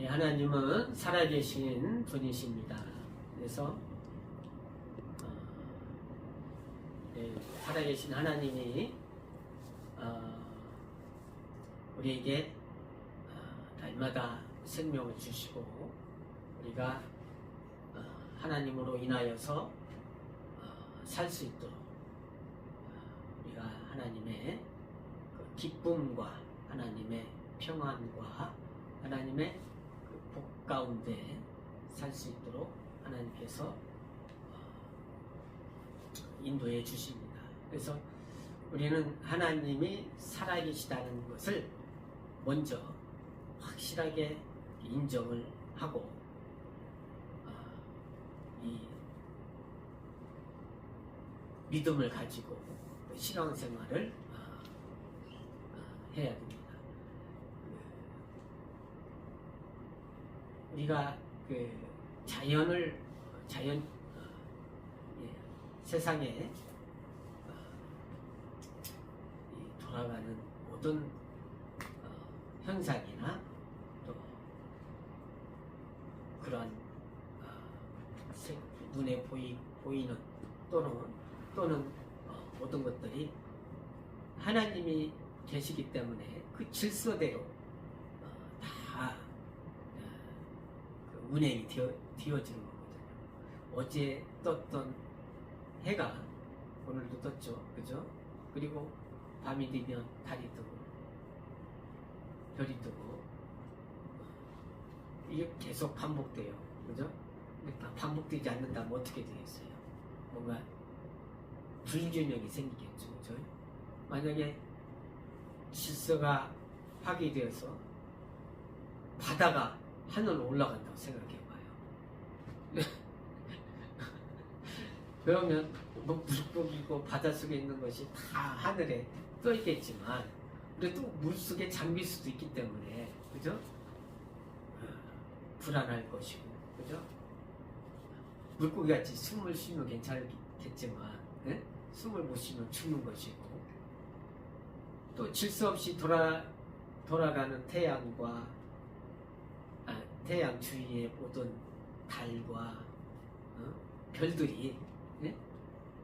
하나님은 살아계신 분이십니다. 그래서 살아계신 하나님이 우리에게 날마다 생명을 주시고 우리가 하나님으로 인하여서 살 수 있도록 우리가 하나님의 그 기쁨과 하나님의 평안과 하나님의 그 복 가운데 살 수 있도록 하나님께서 인도해 주십니다. 그래서 우리는 하나님이 살아계시다는 것을 먼저 확실하게 인정을 하고 이 믿음을 가지고 신앙생활을 해야 됩니다. 우리가 그 세상에 돌아가는 모든 현상이나 또 그런 눈에 보이는 또는 모든 것들이 하나님이 계시기 때문에 그 질서대로 다 운행이 되어지는 거거든요. 어제 떴던 해가 오늘도 떴죠, 그죠? 그리고 밤이 되면 달이 뜨고 별이 뜨고 이게 계속 반복돼요, 그죠? 반복되지 않는다면 어떻게 되겠어요? 뭔가 불균형이 생기겠죠, 그죠? 만약에 질서가 파괴되어서 바다가 하늘로 올라간다고 생각해봐요. 그러면 뭐 물고기고 바닷속에 있는 것이 다 하늘에 떠 있겠지만 그래도 물속에 잠길 수도 있기 때문에 그죠? 불안할 것이고 그죠? 물고기같이 숨을 쉬면 괜찮겠지만 숨을 못 쉬면 죽는 것이고 또 질서 없이 돌아가는 태양 주위에 모든 달과 별들이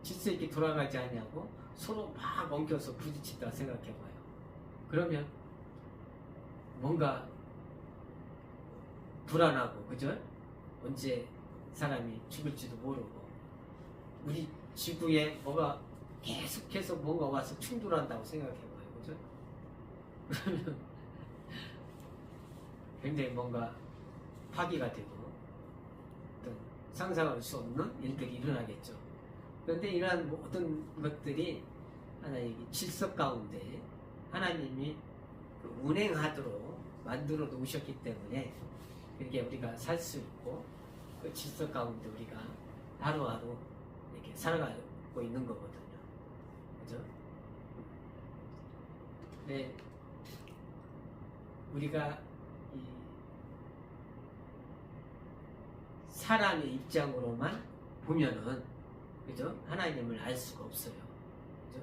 질서 있게 돌아가지 않냐고 서로 막 엉켜서 부딪힌다 생각해봐요. 그러면 뭔가 불안하고 그죠? 언제 사람이 죽을지도 모르고 우리 지구에 뭐가 계속해서 뭔가 와서 충돌한다고 생각해봐요. 그죠? 그러면 굉장히 뭔가 파괴가 되고 어떤 상상할 수 없는 일들이 일어나겠죠. 그런데 이러한 모든 것들이 하나님의 질서 가운데 하나님이 운행하도록 만들어 놓으셨기 때문에 그렇게 우리가 살 수 있고 그 질서 가운데 우리가 하루하루 이렇게 살아가고 있는 거거든요. 그죠? 네, 우리가 이 사람의 입장으로만 보면은 그죠? 하나님을 알 수가 없어요. 그죠?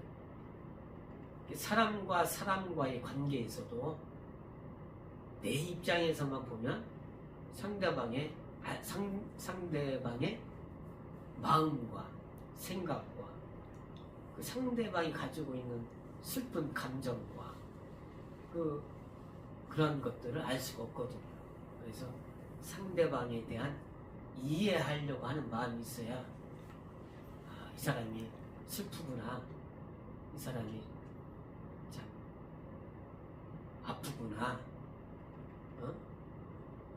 사람과 사람과의 관계에서도 내 입장에서만 보면 상대방의 마음과 생각과 그 상대방이 가지고 있는 슬픈 감정과 그런 것들을 알 수가 없거든요. 그래서 상대방에 대한 이해하려고 하는 마음이 있어야 이 사람이 슬프구나, 이 사람이 참 아프구나,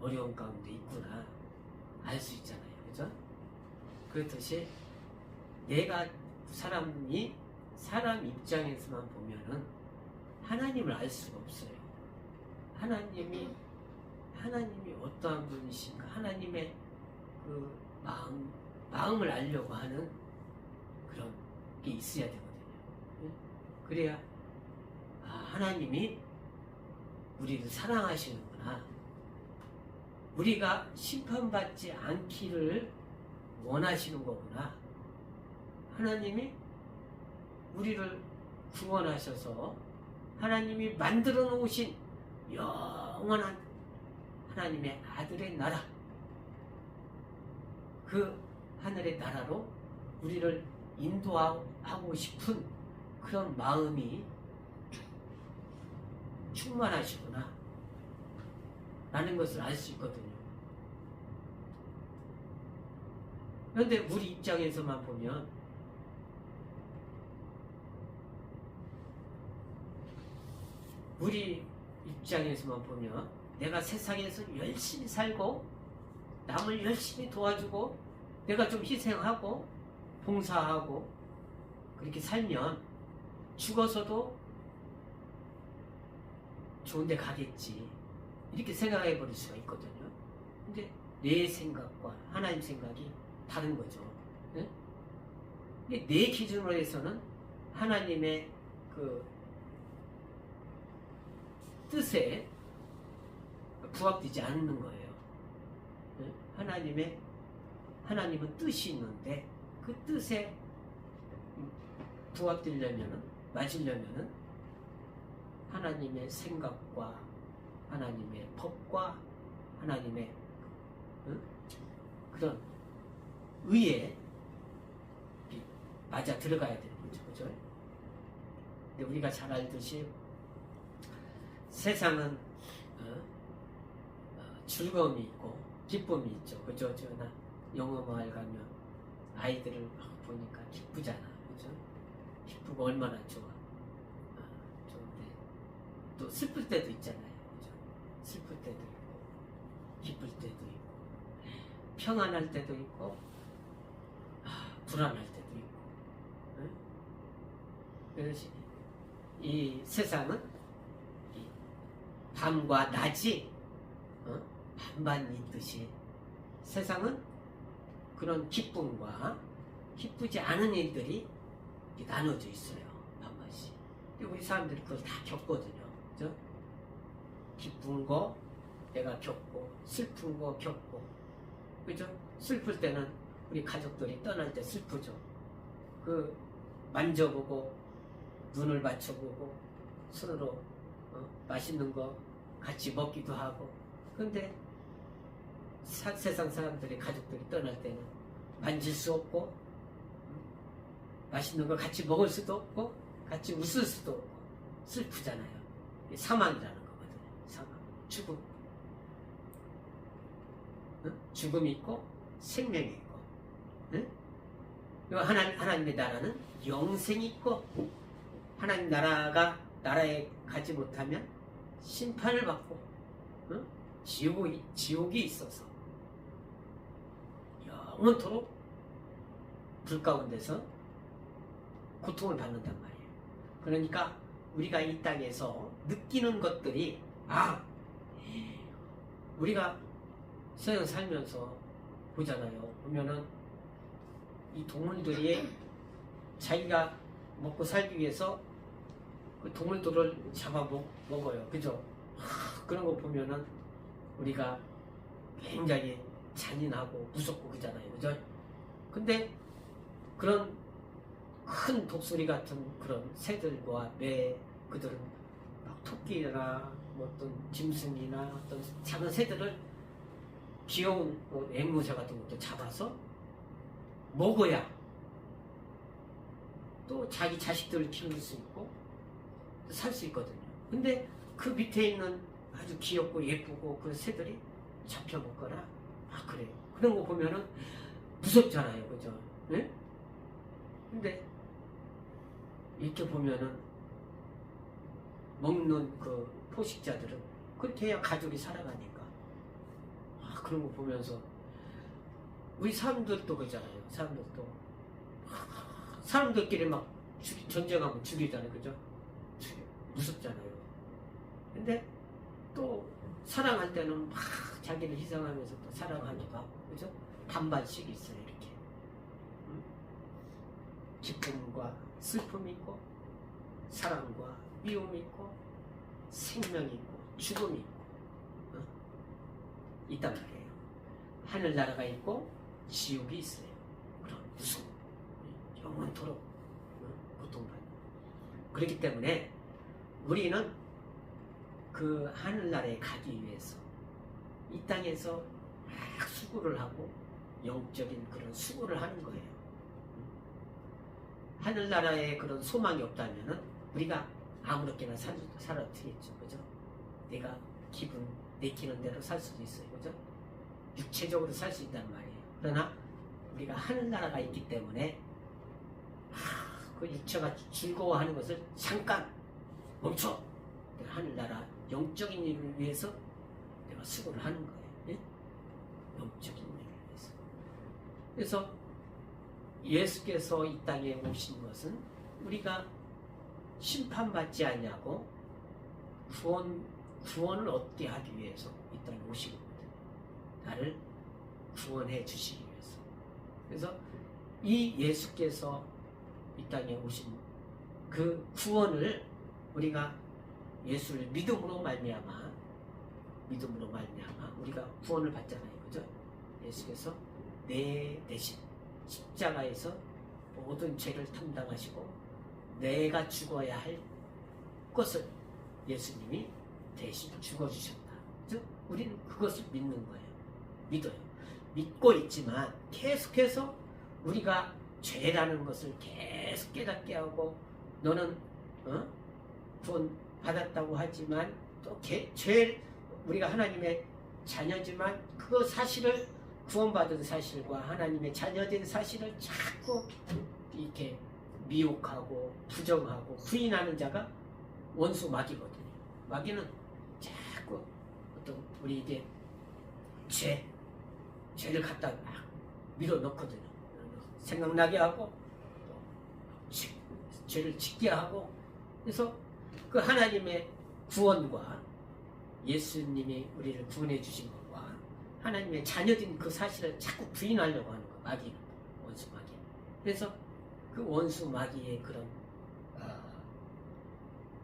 어려운 가운데 있구나 알 수 있잖아요. 그죠? 그렇듯이 내가 사람 입장에서만 보면은 하나님을 알 수가 없어요. 하나님이 어떠한 분이신가, 하나님의 그 마음을 알려고 하는 그런 게 있어야 되거든요. 그래야 하나님이 우리를 사랑하시는구나, 우리가 심판받지 않기를 원하시는 거구나, 하나님이 우리를 구원하셔서 하나님이 만들어 놓으신 영원한 하나님의 아들의 나라, 그 하늘의 나라로 우리를 인도하고 싶은 그런 마음이 충만하시구나 라는 것을 알 수 있거든요. 그런데 우리 입장에서만 보면 내가 세상에서 열심히 살고 남을 열심히 도와주고 내가 좀 희생하고 봉사하고 그렇게 살면 죽어서도 좋은 데 가겠지, 이렇게 생각해 버릴 수가 있거든요. 근데 내 생각과 하나님 생각이 다른 거죠. 네? 내 기준으로 해서는 하나님의 그 뜻에 부합되지 않는 거예요. 네? 하나님은 뜻이 있는데 그 뜻에 부합되려면은, 맞으려면은 하나님의 생각과 하나님의 법과 하나님의 그런 의에 맞아 들어가야 되는 거죠. 그죠? 근데 우리가 잘 알듯이 세상은 즐거움이 있고 기쁨이 있죠. 그죠? 나 영어 마을 가면 아이들을 보니까 기쁘잖아. 그죠? 기쁘고 얼마나 좋아. 좋은데 또 슬플 때도 있잖아요. 그죠? 슬플 때도 있고 기쁠 때도 있고 평안할 때도 있고 불안할 때도 있고. 그래서 이 세상은 밤과 낮이 반반 있듯이 세상은 그런 기쁨과 기쁘지 않은 일들이 나눠져 있어요. 반반씩. 우리 사람들이 그걸 다 겪거든요. 그죠? 기쁜 거 내가 겪고 슬픈 거 겪고, 그죠? 슬플 때는 우리 가족들이 떠날 때 슬프죠. 그 만져보고 눈을 맞춰보고 손으로 맛있는 거 같이 먹기도 하고. 근데 세상 사람들이, 가족들이 떠날 때는 만질 수 없고 맛있는 거 같이 먹을 수도 없고 같이 웃을 수도 없고 슬프잖아요. 사망이라는 거거든요. 사망, 죽음. 죽음이 있고 생명이 있고, 하나님의 나라는 영생이 있고, 하나님 나라에 가지 못하면 심판을 받고 지옥이 있어서 영원토록 불 가운데서 고통을 받는단 말이에요. 그러니까 우리가 이 땅에서 느끼는 것들이, 우리가 세상 살면서 보잖아요. 보면은 이 동물들이 자기가 먹고 살기 위해서 그 동물들을 잡아 먹어요. 그죠? 그런 거 보면은 우리가 굉장히 잔인하고 무섭고 그러잖아요. 그죠? 근데 그런 큰 독수리 같은 그런 새들과 매, 그들은 막 토끼나 어떤 짐승이나 어떤 작은 새들을 귀여운 앵무새 같은 것도 잡아서 먹어야 또 자기 자식들을 키울 수 있고 살 수 있거든요. 근데 그 밑에 있는 아주 귀엽고 예쁘고 그 새들이 잡혀 먹거나 그래요. 그런 거 보면은 무섭잖아요. 그죠? 네? 근데 이렇게 보면은 먹는 그 포식자들은 그렇게 해야 가족이 살아가니까 그런 거 보면서 우리 사람들도 그러잖아요. 사람들끼리 막 전쟁하면 죽이잖아요. 그죠? 무섭잖아요. 근데 또 사랑할 때는 막 자기를 희생하면서 또 사랑하기도 하고, 그죠? 반반씩 있어요. 이렇게 기쁨과 슬픔이 있고 사랑과 미움이 있고 생명이 있고 죽음이 있고 있단 말이에요. 하늘나라가 있고 지옥이 있어요. 그럼 무서워. 영원토록 고통받는. 그렇기 때문에 우리는 그 하늘나라에 가기 위해서 이 땅에서 막 수고를 하고 영적인 그런 수고를 하는 거예요. 하늘나라에 그런 소망이 없다면은 우리가 아무렇게나 살아도 되겠죠. 그죠? 내가 기분 내키는 대로 살 수도 있어요. 그죠? 육체적으로 살 수 있단 말이에요. 그러나 우리가 하늘나라가 있기 때문에 그 육체가 즐거워하는 것을 잠깐 멈춰. 하늘나라 영적인 일을 위해서 내가 수고를 하는 거예요. 예? 영적인 일을 위해서. 그래서 예수께서 이 땅에 오신 것은 우리가 심판받지 않냐고 구원을 얻게 하기 위해서 이 땅에 오신 겁니다. 나를 구원해 주시기 위해서. 그래서 이 예수께서 이 땅에 오신 그 구원을 우리가 예수를 믿음으로 말미암아 우리가 구원을 받잖아요. 그죠? 예수께서 내 대신 십자가에서 모든 죄를 담당하시고 내가 죽어야 할 것을 예수님이 대신 죽어주셨다. 즉 우리는 그것을 믿는 거예요. 믿어요. 믿고 있지만 계속해서 우리가 죄라는 것을 계속 깨닫게 하고 너는 구원 받았다고 하지만 또 죄 우리가 하나님의 자녀지만 그 사실을 구원받은 사실과 하나님의 자녀된 사실을 자꾸 이렇게 미혹하고 부정하고 부인하는 자가 원수 마귀거든요. 마귀는 자꾸 어떤 우리에게 죄를 갖다 막 밀어넣거든요. 생각나게 하고 죄를 짓게 하고. 그래서 그 하나님의 구원과 예수님이 우리를 구원해 주신 것과 하나님의 자녀된 그 사실을 자꾸 부인하려고 하는 거. 마귀는 원수 마귀. 그래서 그 원수 마귀의 그런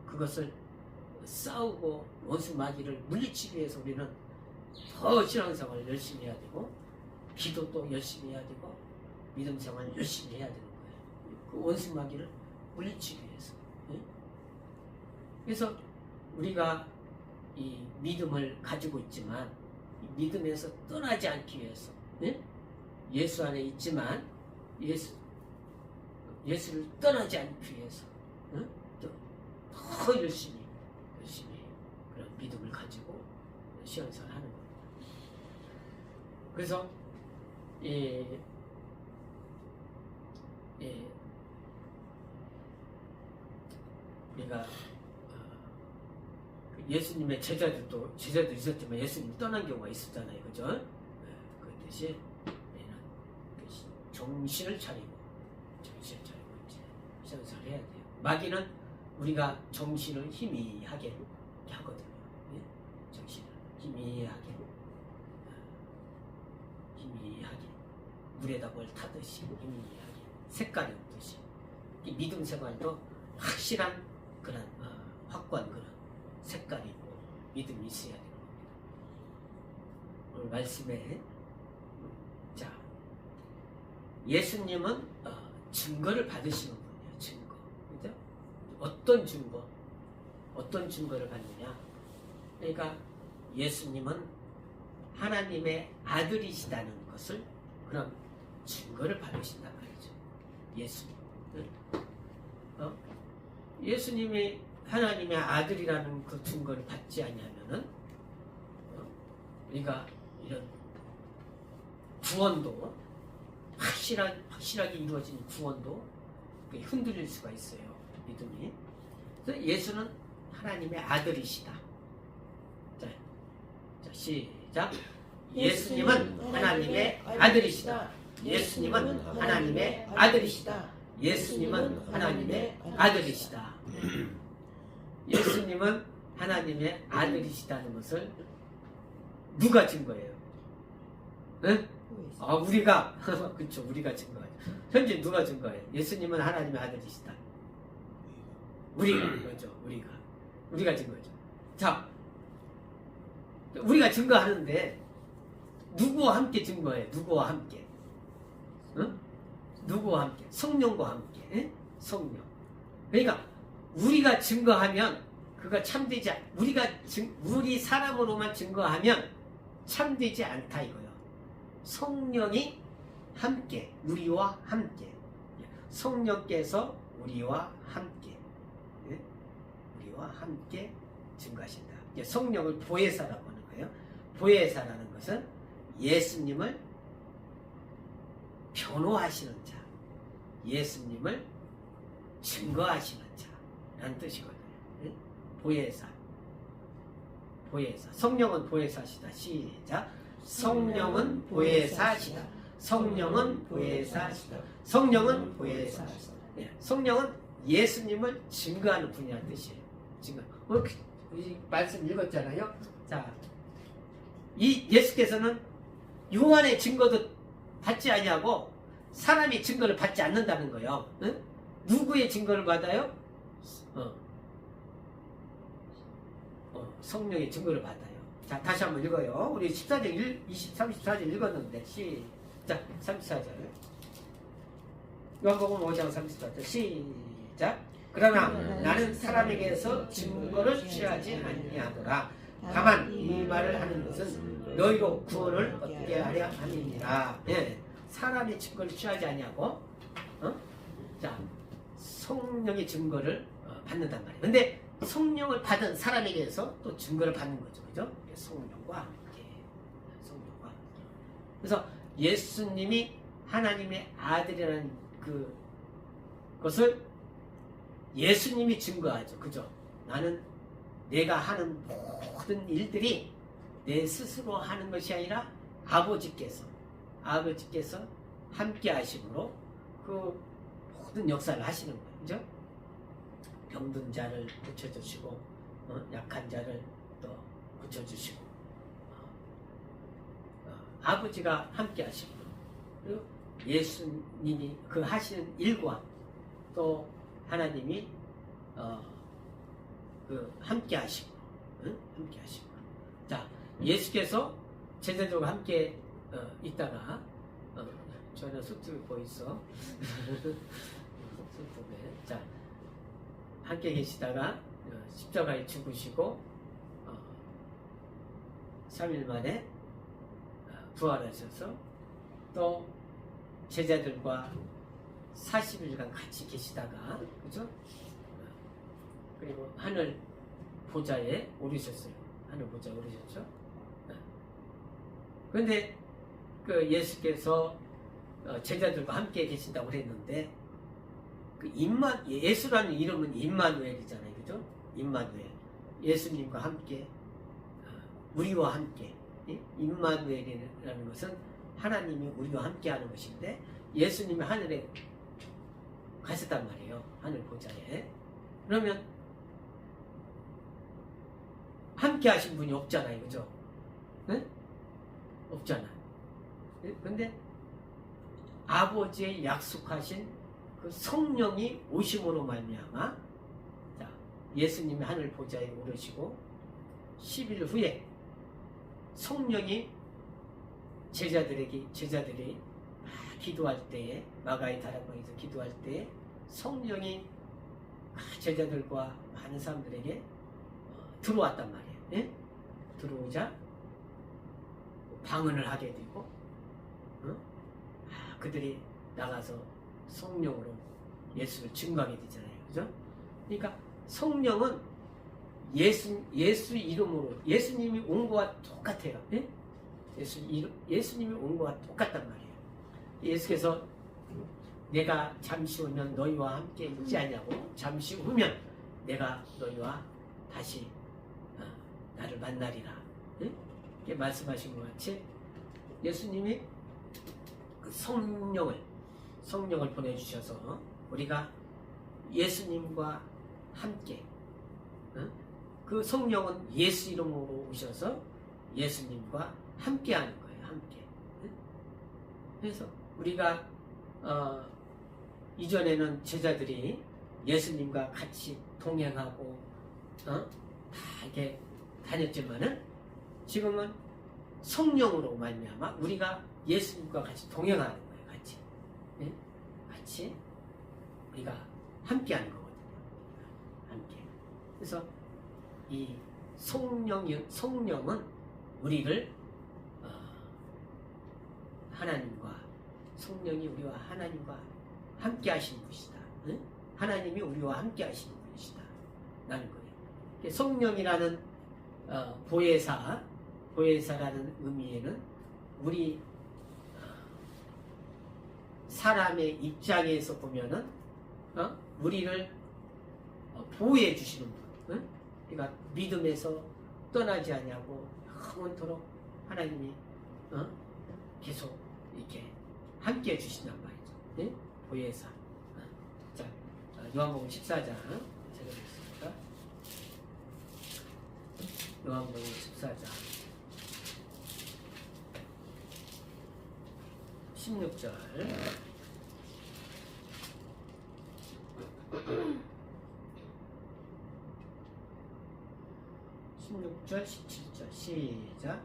그것을 싸우고 원수 마귀를 물리치기 위해서 우리는 더 신앙생활을 열심히 해야 되고 기도도 열심히 해야 되고 믿음생활을 열심히 해야 되는 거예요. 그 원수 마귀를 물리치기 위해서. 그래서 우리가 이 믿음을 가지고 있지만 이 믿음에서 떠나지 않기 위해서 예수 안에 있지만 예수를 떠나지 않기 위해서 더 열심히 그런 믿음을 가지고 신앙생활을 하는 겁니다. 그래서 우리가 예수님의 제자들도 있었지만 예수님 떠난 경우가 있었잖아요. 그죠? 그랬듯이 정신을 차리고 이제 신앙생활을 해야 돼요. 마귀는 우리가 정신을 희미하게 하거든요. 정신을 희미하게 물에다 뭘 타듯이 희미하게 색깔이 없듯이 이 믿음 생활도 확실한 그런 확고한 그런 색깔이 있고 믿음이 있어야 되는 겁니다. 오늘 말씀에 자 예수님은 증거를 받으시는 분이에요. 증거. 그죠? 어떤 증거를 받느냐? 그러니까 예수님은 하나님의 아들이시다는 것을 그런 증거를 받으신단 말이죠. 예수님. 예수님이 하나님의 아들이라는 그 증거를 받지 않냐면은 우리가 이런 구원도 확실하게 이루어진 구원도 흔들릴 수가 있어요. 믿음이. 그래서 예수는 하나님의 아들이시다. 자, 시작. 예수님은 하나님의 아들이시다. 예수님은 하나님의 아들이시다. 예수님은 하나님의 아들이시다. 예수님은 하나님의 아들이시다는 것을 누가 증거해요? 네? 우리가 그렇죠. 우리가 증거해요. 현재 누가 증거해요? 예수님은 하나님의 아들이시다. 우리가 그렇죠. 우리가 증거죠. 자, 우리가 증거하는데 누구와 함께 증거해? 누구와 함께? 응? 누구와 함께? 성령과 함께. 응? 성령. 그러니까 우리가 증거하면 그가 참되지 우리 사람으로만 증거하면 참되지 않다 이거요. 성령이 함께, 우리와 함께, 성령께서 우리와 함께, 우리와 함께 증거하신다. 성령을 보혜사라고 하는 거예요. 보혜사라는 것은 예수님을 변호하시는 자, 예수님을 증거하시는 자라는 뜻이거든요. 보혜사, 보혜사. 성령은 보혜사시다. 시작. 성령은 보혜사시다. 성령은 보혜사시다. 성령은 보혜사시다. 성령은 예수님을 증거하는 분이라는 뜻이에요. 증거. 우리 말씀 읽었잖아요. 자, 이 예수께서는 요한의 증거도 받지 아니하고 사람이 증거를 받지 않는다는 거예요. 응? 누구의 증거를 받아요? 성령의 증거를 받아요. 자, 다시 한번 읽어요. 우리 14절, 34절 읽었는데 시작. 34절. 요한복음 5장 34절 시작. 그러나 나는 사람에게서 증거를 취하지 아니하노라. 다만 이 말을 하는 것은 너희로 구원을 얻게 하려 함이니라. 예, 사람의 증거를 취하지 아니하고, 자, 성령의 증거를 받는단 말이에요. 근데 성령을 받은 사람에게서 또 증거를 받는 거죠, 그죠? 성령과 함께, 성령과 함께. 그래서 예수님이 하나님의 아들이라는 그것을 예수님이 증거하죠, 그죠? 나는 내가 하는 모든 일들이 내 스스로 하는 것이 아니라 아버지께서 함께 하심으로 그 모든 역사를 하시는 거예요, 그죠? 병든 자를 고쳐주시고, 약한 자를 또 고쳐주시고, 아버지가 함께 하시고, 그리고 예수님이 그 하시는 일과 또 하나님이 그 함께 하시고, 함께 하시고. 자, 예수께서 제자들과 함께 있다가 저는 수트 보이소. 수트네. 자, 함께 계시다가 십자가에 죽으시고 3일 만에 부활하셔서 또 제자들과 40일간 같이 계시다가, 그죠? 그리고 하늘 보좌에 오르셨어요. 하늘 보좌에 오르셨죠? 그런데 그 예수께서 제자들과 함께 계신다고 그랬는데, 그 예수라는 이름은 임마누엘이잖아요, 그죠? 임마누엘. 예수님과 함께, 우리와 함께. 임마누엘이라는 것은 하나님이 우리와 함께 하는 것인데, 예수님이 하늘에 가셨단 말이에요. 하늘 보좌에. 그러면 함께 하신 분이 없잖아요, 그죠? 네? 없잖아요. 근데 아버지의 약속하신 그 성령이 오심으로 말미암아, 자, 예수님이 하늘 보좌에 오르시고 10일 후에 성령이 제자들이 기도할 때에, 마가의 다락방에서 기도할 때에 성령이 제자들과 많은 사람들에게 들어왔단 말이에요. 예? 들어오자 방언을 하게 되고, 그들이 나가서 성령으로 예수를 증거하게 되잖아요, 그죠? 그러니까 성령은 예수 이름으로, 예수님이 온 거와 똑같아요. 예? 예수님이 온 거와 똑같단 말이에요. 예수께서 내가 잠시 후면 너희와 함께 있지 않냐고, 잠시 후면 내가 너희와 다시 나를 만나리라. 예? 이렇게 말씀하신 것 같이 예수님이 그 성령을 보내주셔서 우리가 예수님과 함께, 그 성령은 예수 이름으로 오셔서 예수님과 함께 하는 거예요. 함께. 그래서 우리가 이전에는 제자들이 예수님과 같이 동행하고 다 이렇게 다녔지만은 지금은 성령으로 말미암아 우리가 예수님과 같이 동행하는 거예요. 같이. 네? 같이 우리가 함께하는 거거든요. 함께. 그래서 이 성령은 우리를 하나님과 성령이 우리와 하나님과 함께 하시는 분이시다. 응? 하나님이 우리와 함께 하시는 분이시다. 라는 거예요. 성령이라는 보혜사라는 의미에는 우리 사람의 입장에서 보면은 우리를 보호해 주시는 분. 응? 그러니까 믿음에서 떠나지 않냐고 영원토록 하나님이 계속 이렇게 함께 해주신단 말이죠. 네? 보혜사. 자, 요한복음 14장 찾아보겠습니다. 요한복음 14장 16절 16절 17절 시작.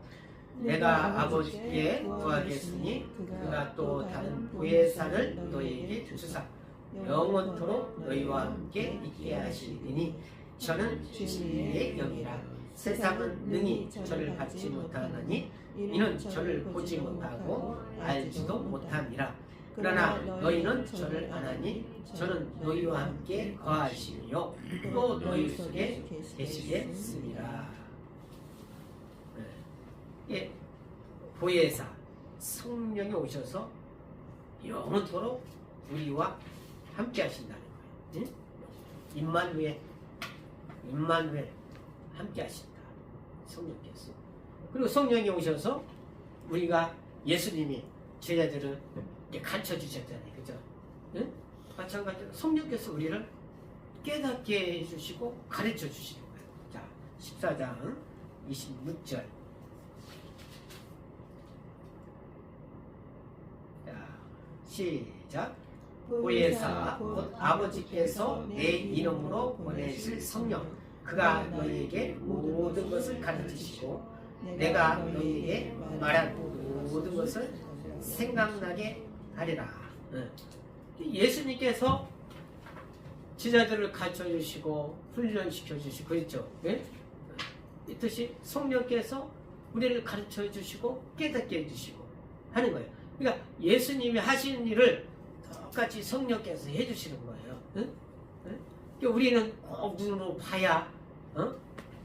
내가 아버지께 구하겠으니 그가 또 다른 보혜사를 너희에게 주사 영원토록 너희와 함께 있게 하시리니 저는 진리의 영이라. 세상은 능히 저를 받지 못하나니 이는 저를 보지 못하고 알지도 못함이라. 그러나 너희는 저를 아나니 저는 너희와 함께 거하시며 또 너희 속에 계시겠습니다. 예, 보혜사 성령이 오셔서 영원토록 우리와 함께 하신다는 거예요. 응? 임마누엘 함께 하신다. 성령께서. 그리고 성령이 오셔서 우리가 예수님이 제자들을 가르쳐 주셨잖아요. 그죠? 응? 마찬가지로 성령께서 우리를 깨닫게 해주시고 가르쳐 주시는 거예요. 자, 14장 26절. 시작. 보혜사 곧 아버지께서 내 이름으로 보내실 성령 그가 너희에게 모든 것을 가르치시고 내가 너희에게 말한 모든 것을 생각나게 하리라. 예수님께서 제자들을 가르쳐 주시고 훈련시켜 주시고 그랬죠. 네? 이 뜻이 성령께서 우리를 가르쳐 주시고 깨닫게 해주시고 하는 거예요. 그러니까 예수님이 하시는 일을 똑같이 성령께서 해주시는 거예요. 응? 응? 그러니까 우리는 꼭 눈으로 봐야,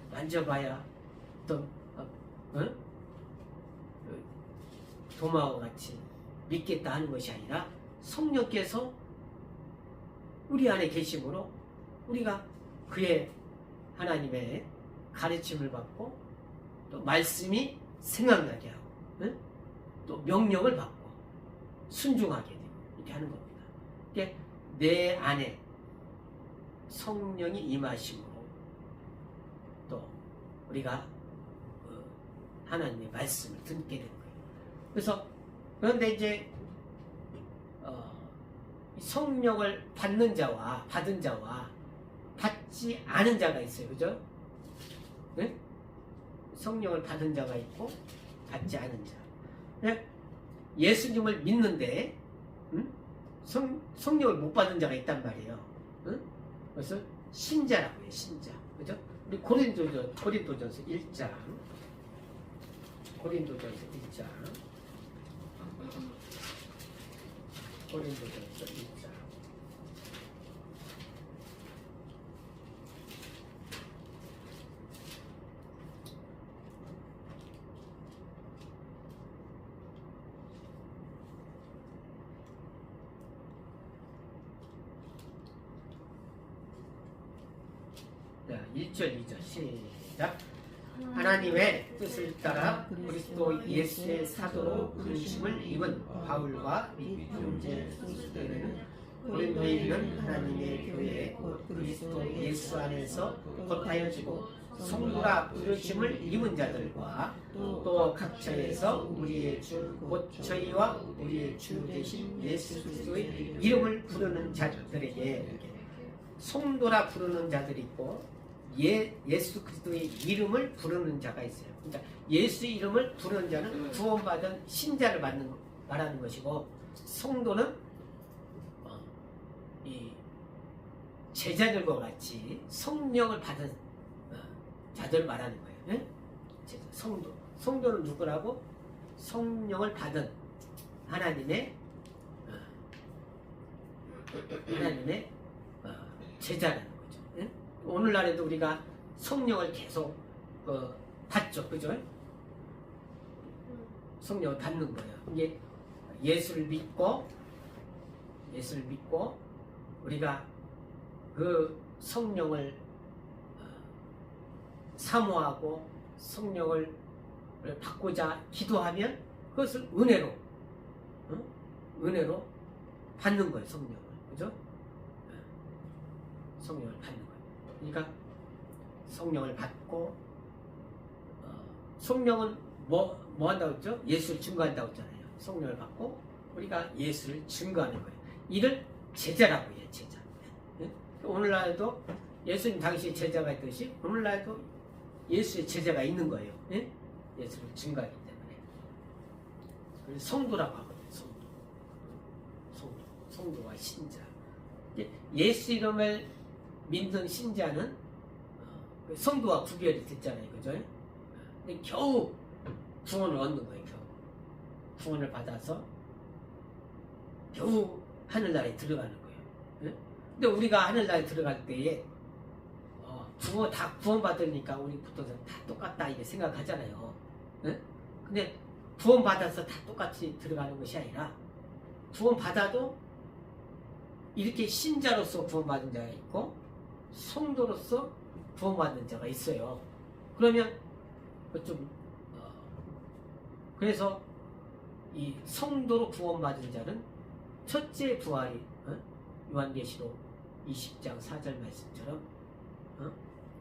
만져봐야, 또 도마와 같이 믿겠다 하는 것이 아니라 성령께서 우리 안에 계심으로 우리가 그의 하나님의 가르침을 받고 또 말씀이 생각나게 하고 또 명령을 받고 순종하게 되고 이렇게 하는 겁니다. 이게 내 안에 성령이 임하심으로 또 우리가 하나님의 말씀을 듣게 되는 거예요. 그래서 그런데 이제 성령을 받는 자와 받은 자와 받지 않은 자가 있어요. 그죠? 네? 성령을 받은 자가 있고 받지 않은 자. 네? 예수님을 믿는데 성령을 못 받은 자가 있단 말이에요. 그래서 신자라고 해요. 신자. 그죠? 우리 고린도전서 1장 고린도전서 1장 고린도전서 1장 자, 1절 2절 시작. 하나님의 뜻을 따라 그리스도 예수의 사도로 부르심을 입은 바울과 및 형제 소수들은 고린도에 있는 하나님의 교회에 곧 그리스도 예수 안에서 곧하여지고 성도라 부르심을 입은 자들과 또 각처에서 우리의 주 곧 저희와 우리의 주 되신 예수 그리스도의 이름을 부르는 자들에게 성도라 부르는 자들이 있고 예수 그리스도의 이름을 부르는 자가 있어요. 그러니까 예수 이름을 부르는 자는 구원받은 신자를 말하는 것이고 성도는 이 제자들과 같이 성령을 받은 자들 말하는 거예요. 성도는 누구라고? 성령을 받은 하나님의 제자라는 거죠. 예? 오늘날에도 우리가 성령을 계속 받죠, 그죠? 성령을 받는 거예요. 이게 예수를 믿고 우리가 그 성령을 사모하고 성령을 받고자 기도하면 그것을 은혜로 받는 거예요. 성령을, 그죠? 성령을 받는 거예요. 그러니까 성령을 받고 성령은 뭐 한다고 했죠? 예수를 증거한다고 했잖아요. 성령을 받고 우리가 예수를 증거하는 거예요. 이를 제자라고 해요. 제자. 오늘날에도 예수님 당시 제자가 있듯이 오늘날에도 예수의 제자가 있는 거예요. 예수를 증거하기 때문에. 그래서 성도라고 하거든요. 성도와 신자. 예수 이름을 믿는 신자는 성도와 구별이 됐잖아요. 그죠? 근데 겨우 구원을 얻는 거예요. 구원을 받아서 겨우 하늘나라에 들어가는 거예요. 근데 우리가 하늘나라에 들어갈 때에 다 구원받으니까 우리부터 다 똑같다 이렇게 생각하잖아요. 근데 구원받아서 다 똑같이 들어가는 것이 아니라 구원받아도 이렇게 신자로서 구원받은 자가 있고 성도로서 구원받는 자가 있어요. 그러면 그래서 이 성도로 구원받은 자는 첫째 부활이 요한계시록 20장 4절 말씀처럼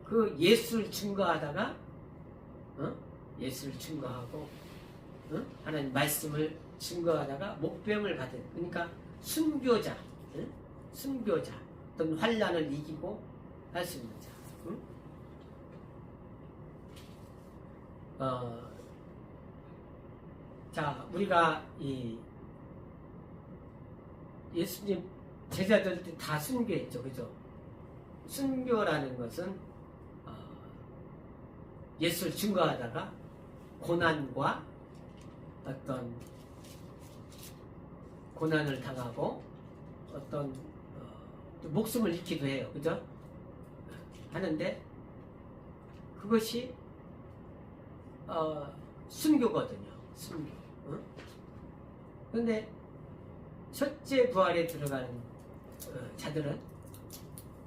그 예수를 증거하다가 예수를 증거하고 하나님 말씀을 증거하다가 목배움을 받은, 그러니까 순교자, 어떤 환난을 이기고 할 수 있는 자. 자, 우리가 이 예수님 제자들 다 순교했죠, 그죠? 순교라는 것은 예수를 증거하다가 고난과 어떤 고난을 당하고 어떤 목숨을 잃기도 해요, 그죠? 하는데 그것이 순교거든요, 순교. 그런데 첫째 부활에 들어가는 자들은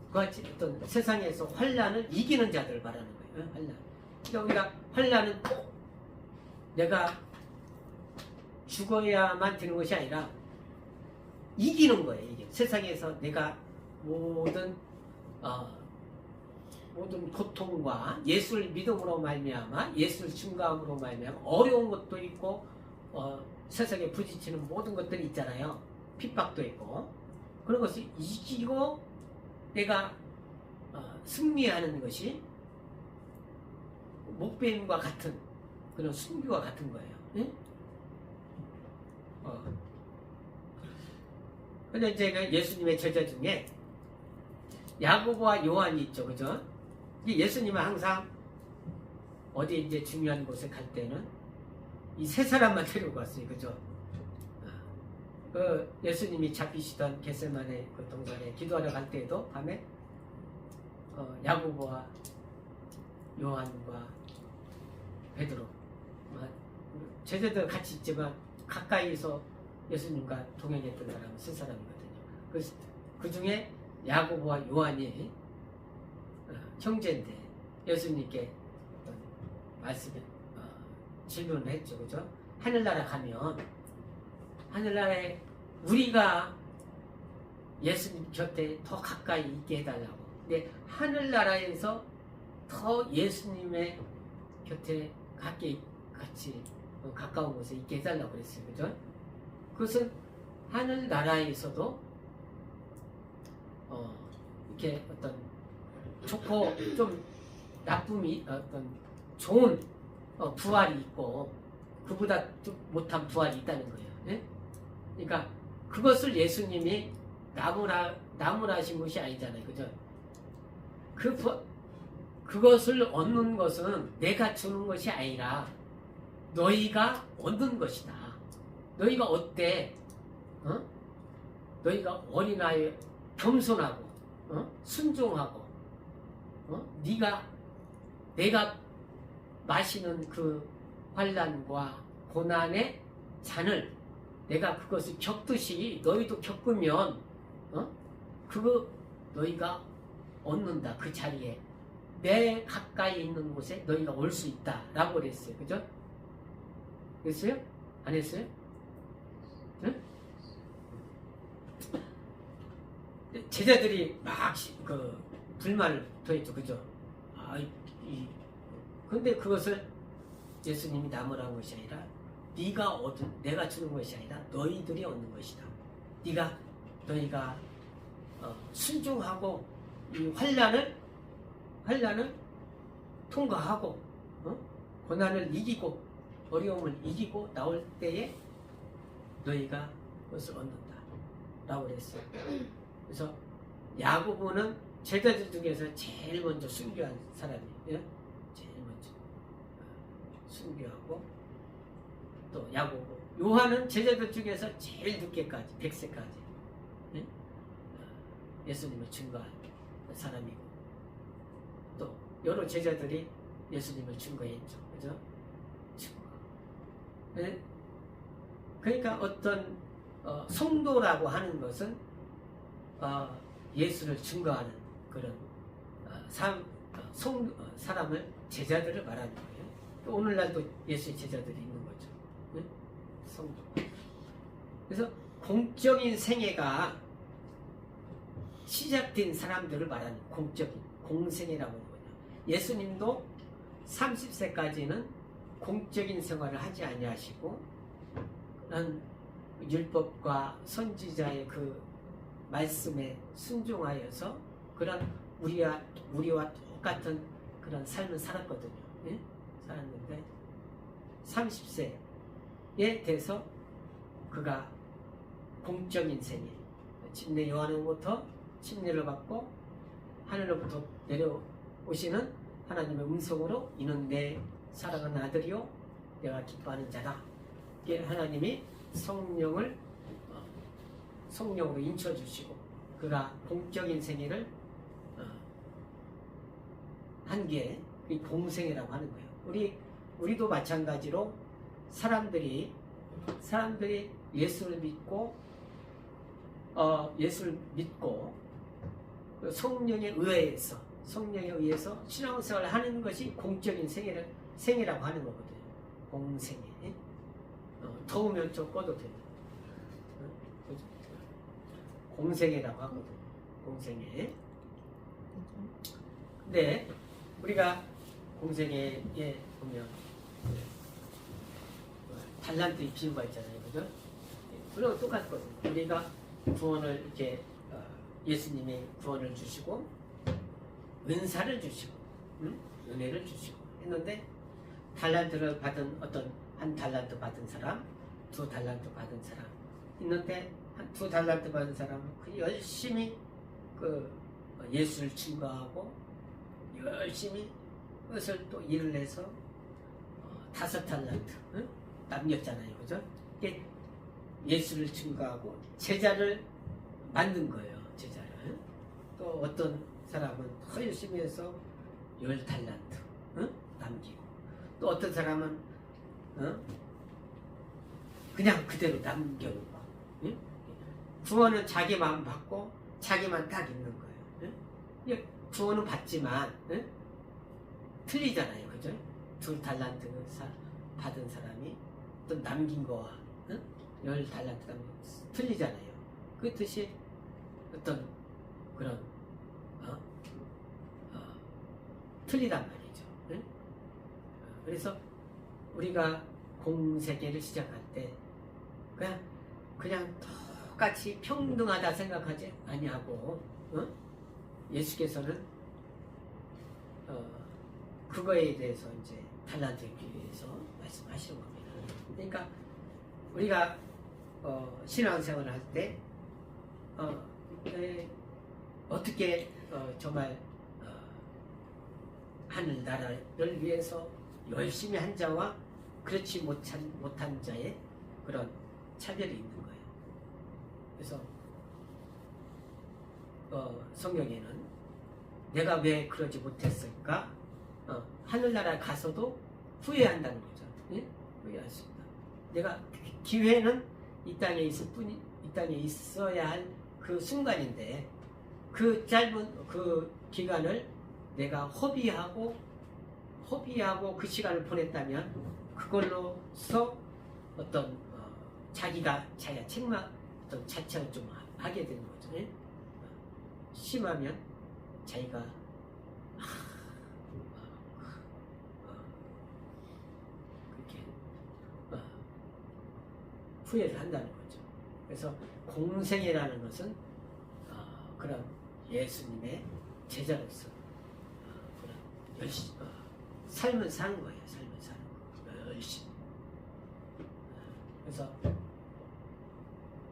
그같이 어떤 세상에서 환난을 이기는 자들을 말하는 거예요. 환난. 그러니까 우리가 환난은 꼭 내가 죽어야만 되는 것이 아니라 이기는 거예요. 이게 세상에서 내가 모든 고통과 예수를 믿음으로 말미암아 예수를 증거함으로 말미암아 어려운 것도 있고 세상에 부딪히는 모든 것들이 있잖아요. 핍박도 있고 그런 것을 이기고 내가 승리하는 것이 목배임과 같은 그런 순교와 같은 거예요. 근데 이제 예수님의 제자 중에 야고보와 요한이 있죠, 그죠? 예수님은 항상 어디 이제 중요한 곳에 갈 때는 이 세 사람만 데리고 갔어요, 그죠? 그 예수님이 잡히시던 겟세마네 그 동산에 기도하러 갈 때에도 밤에 야고보와 요한과 베드로 제자들 같이 있지만 가까이서 예수님과 동행했던 사람은 세 사람이거든요. 그 중에 야고보와 요한이 형제인데 예수님께 어떤 말씀을 질문을 했죠, 그죠? 하늘나라 가면 하늘나라에 우리가 예수님 곁에 더 가까이 있게 해달라고. 근데 하늘나라에서 더 예수님의 곁에 같이 가까운 곳에 있게 해달라고 그랬어요, 그죠? 그것은 하늘나라에서도 이렇게 어떤 좋고 좀 나쁨이 어떤 좋은 부활이 있고 그보다 좀 못한 부활이 있다는 거예요. 예? 그러니까 그것을 예수님이 나무라신 것이 아니잖아요, 그죠? 그것을 얻는 것은 내가 주는 것이 아니라 너희가 얻는 것이다. 너희가 어때? 너희가 어린아이 겸손하고 순종하고 내가 마시는 그 환난과 고난의 잔을 내가 그것을 겪듯이 너희도 겪으면 그거 너희가 얻는다. 그 자리에 내 가까이 있는 곳에 너희가 올 수 있다 라고 그랬어요. 그죠? 그랬어요? 안 했어요? 응? 제자들이 막 불만을 토했죠. 그죠? 근데 그것을 예수님이 나무라는 것이 아니라 내가 주는 것이 아니라 너희들이 얻는 것이다. 너희가 순종하고 이 환난을 통과하고 고난을 이기고 어려움을 이기고 나올 때에 너희가 그것을 얻는다 라고 그랬어요. 그래서 야고보는 제자들 중에서 제일 먼저 순교한 사람이에요. 제일 먼저 순교하고 또 야고보, 요한은 제자들 중에서 제일 늦게까지 100세까지 예수님을 증거한 사람이고 또 여러 제자들이 예수님을 증거했죠. 그죠? 증거. 그러니까 어떤 성도라고 하는 것은 예수를 증거하는 그런 사람을 제자들을 말하는 거예요. 또 오늘날도 예수의 제자들이 있는 거죠. 성도. 그래서 공적인 생애가 시작된 사람들을 말하는 공생애라고 하는 거예요. 예수님도 30세까지는 공적인 생활을 하지 아니하시고 율법과 선지자의 그 말씀에 순종하여서 그런 우리와 똑같은 그런 삶을 살았거든요. 살았는데 30세에 돼서 그가 공적인 생애, 침례 요한으로부터 침례를 받고 하늘로부터 내려오시는 하나님의 음성으로 이는 내 사랑하는 아들이요 내가 기뻐하는 자다. 이게 하나님이 성령으로 인쳐주시고 그가 공적인 생애를 한 게 공생애라고 하는 거예요. 우리도 마찬가지로 사람들이 예수를 믿고 성령에 의해서 신앙생활을 하는 것이 공적인 생애라고 하는 거거든요. 공생애. 더우면 좀 꺼도 돼요. 공생애라고 하거든요. 공생애. 근데 우리가 공생애에 보면 달란트 비유가 있잖아요. 그죠? 물론 똑같거든요. 우리가 구원을 이렇게 예수님이 구원을 주시고 은사를 주시고 은혜를 주시고 했는데 달란트를 받은 한 달란트 받은 사람, 2달란트 받은 사람 있는데 2달란트 받은 사람은 열심히 예수를 증거하고 열심히 그것을 또 일을 해서 5달란트 남겼잖아요. 그죠? 이게 예수를 증거하고 제자를 만든 거예요. 제자를. 또 어떤 사람은 더 열심히 해서 10달란트 남기고 또 어떤 사람은 그냥 그대로 남겨놓고 구원은 자기 마음 받고 자기만 딱 있는 거예요. 구원은 받지만 틀리잖아요. 그죠? 2달란트 받은 사람이 또 남긴 거와 10달란트 남긴 거 틀리잖아요. 그 뜻이 어떤 그런 틀리단 말이죠. 그래서 우리가 공생애를 시작할 때 그냥 똑같이 평등하다 생각하지 아니하고 예수께서는 그거에 대해서 이제 달란트에 비유해서 말씀하시는 겁니다. 그러니까 우리가 신앙생활을 할 때 어떻게 정말 하늘나라를 위해서 열심히 한 자와 그렇지 못한 자의 그런 차별이 있는 거예요. 그래서 성경에는 내가 왜 그러지 못했을까? 하늘나라에 가서도 후회한다는 거죠. 예? 후회하십니다. 내가 기회는 이 땅에 있을 뿐이 이 땅에 있어야 할 그 순간인데 그 짧은 그 기간을 내가 허비하고 그 시간을 보냈다면 그걸로서 어떤 자기가 책망 어떤 자책을 좀 하게 되는 거죠. 예? 심하면 자기가 그렇게 후회를 한다는 거죠. 그래서 공생이라는 것은 그런 예수님의 제자로서 그런 열심히 삶을 사는 거예요. 삶을 사는 거 열심히. 그래서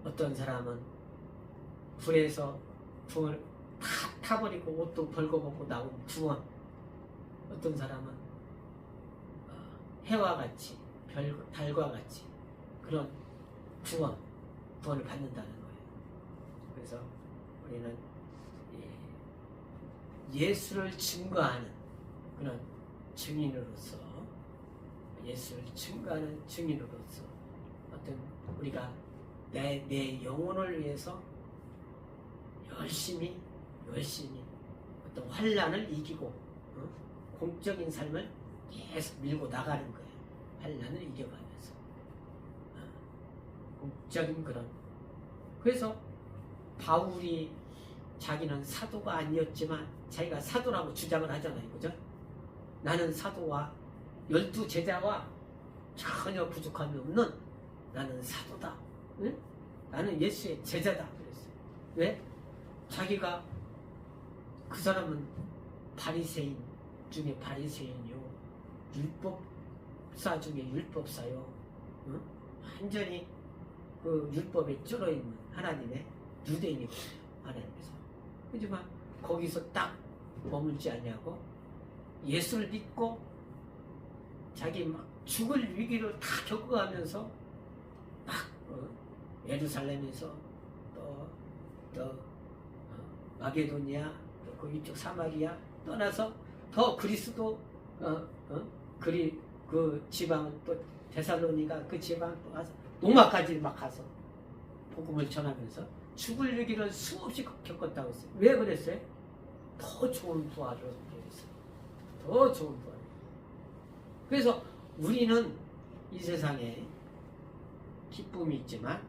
어떤 사람은 불에서 불을 다 타버리고 옷도 벌거벗고 나온 구원, 어떤 사람은 해와 같이 달과 같이 그런 구원을 받는다는 거예요. 그래서 우리는 예수를 증거하는 그런 증인으로서 어떤 우리가 내 영혼을 위해서 열심히 어떤 환난을 이기고 공적인 삶을 계속 밀고 나가는 거예요. 환난을 이겨가면서 공적인 그런. 그래서 바울이 자기는 사도가 아니었지만 자기가 사도라고 주장을 하잖아요. 그죠? 나는 사도와 12제자와 전혀 부족함이 없는 나는 사도다. 응? 나는 예수의 제자다. 그랬어요. 왜? 자기가 그 사람은 바리새인 중에 바리새인이요, 율법사 중에 율법사요. 응? 완전히 그 율법에 쩔어있는 하나님의 유대인이거든요. 하나님께서. 하지만 거기서 딱 머물지 않냐고 예수를 믿고 자기 막 죽을 위기를 다 겪어가면서 막 예루살렘에서 또 마게도니아 또 그 위쪽 사마리아 떠나서 더 그리스도 그 지방 또 데살로니가 그 지방 또 가서 로마까지 막 가서 복음을 전하면서 죽을 위기를 수없이 겪었다고 했어요. 왜 그랬어요? 더 좋은 부활을 얻기 위해서. 더 좋은 부활. 그래서 우리는 이 세상에 기쁨이 있지만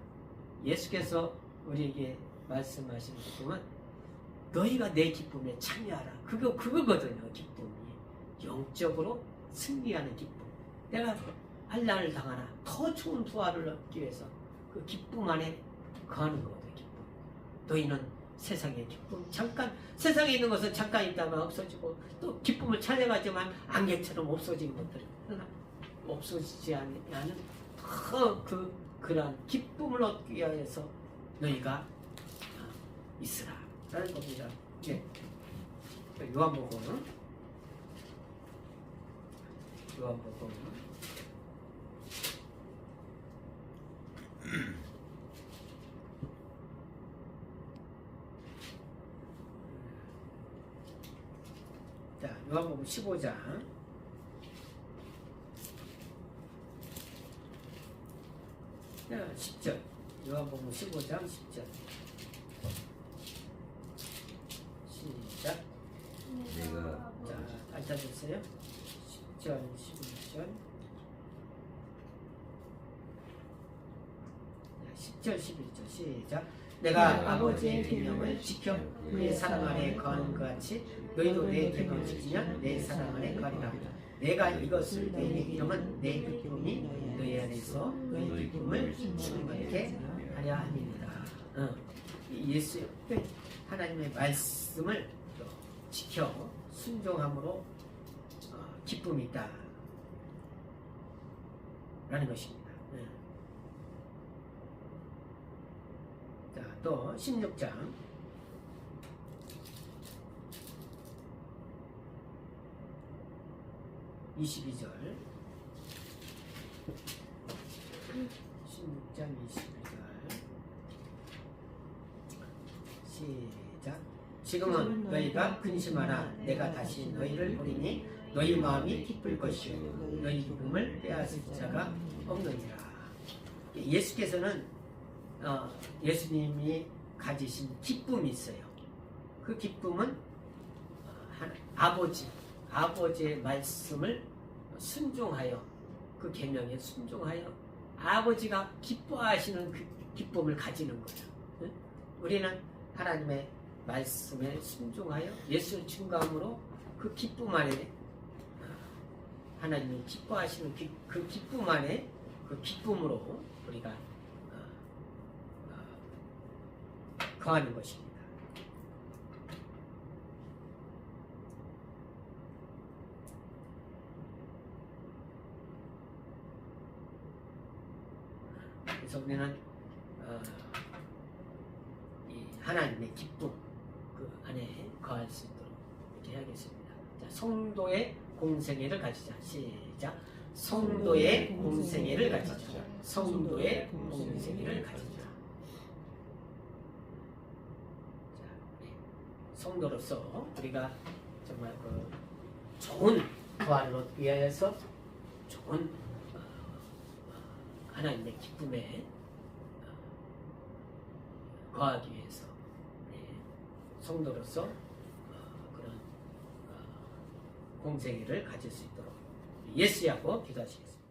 예수께서 우리에게 말씀하신 기쁨은 너희가 내 기쁨에 참여하라. 그거거든요. 기쁨이. 영적으로 승리하는 기쁨. 내가 환난을 당하나 더 좋은 부활을 얻기 위해서 그 기쁨 안에 거하는 거거든요. 기쁨. 너희는 세상의 기쁨, 잠깐 세상에 있는 것은 잠깐 있다가 없어지고 또 기쁨을 찾아가지만 안개처럼 없어지는 것들이 없어지지 않는 그러한 기쁨을 얻기 위해서 너희가 있으라 라는 겁니다. 네. 요한복음 자, 요한복음 15장 10절. 요한복음 15장 10절. 시작. 자, 다 찾으세요. 10절, 11절. 10절, 11절. 시작. 내가 아버지의 계명을 지켜 그의 사랑 안에 거하는 것 같이 너희도 내 계명을 지키면 내 사랑 안에 거하리라. 내가 이것을 너희에게 이름은 내 기쁨이 너희 안에서 너희 기쁨을 충만케 하려 함이니라. 예수의 하나님의 말씀을 지켜 순종함으로 기쁨이 있다 라는 것입니다. 자, 또 16장 22절 16장 21절 시작. 지금은 너희가 근심하라. 내가 다시 너희를 보리니 너희 마음이 기쁠 것이요 너희 기쁨을 빼앗을 자가 없느니라. 예수께서는 예수님이 가지신 기쁨이 있어요. 그 기쁨은 아버지의 말씀을 순종하여 그 계명에 순종하여 아버지가 기뻐하시는 그 기쁨을 가지는 거예요. 우리는 하나님의 말씀에 순종하여 예수를 증거함으로 그 기쁨 안에 하나님이 기뻐하시는 그 기쁨 안에 그 기쁨으로 우리가 거하는 것입니다. 그래서 우리는 이 하나님의 기쁨 그 안에 거할 수 있도록 이렇게 해야겠습니다. 자, 성도의 공생애를 가지자. 시작. 성도의 공생애를 가지자. 성도의 공생애를 가지자. 자, 성도로서 우리가 정말 그 좋은 부활을 얻기 위해서 좋은 하나님의 기쁨에 거하기 위해서 성도로서 그런 공생애를 가질 수 있도록 예수하고 기도하시겠습니다.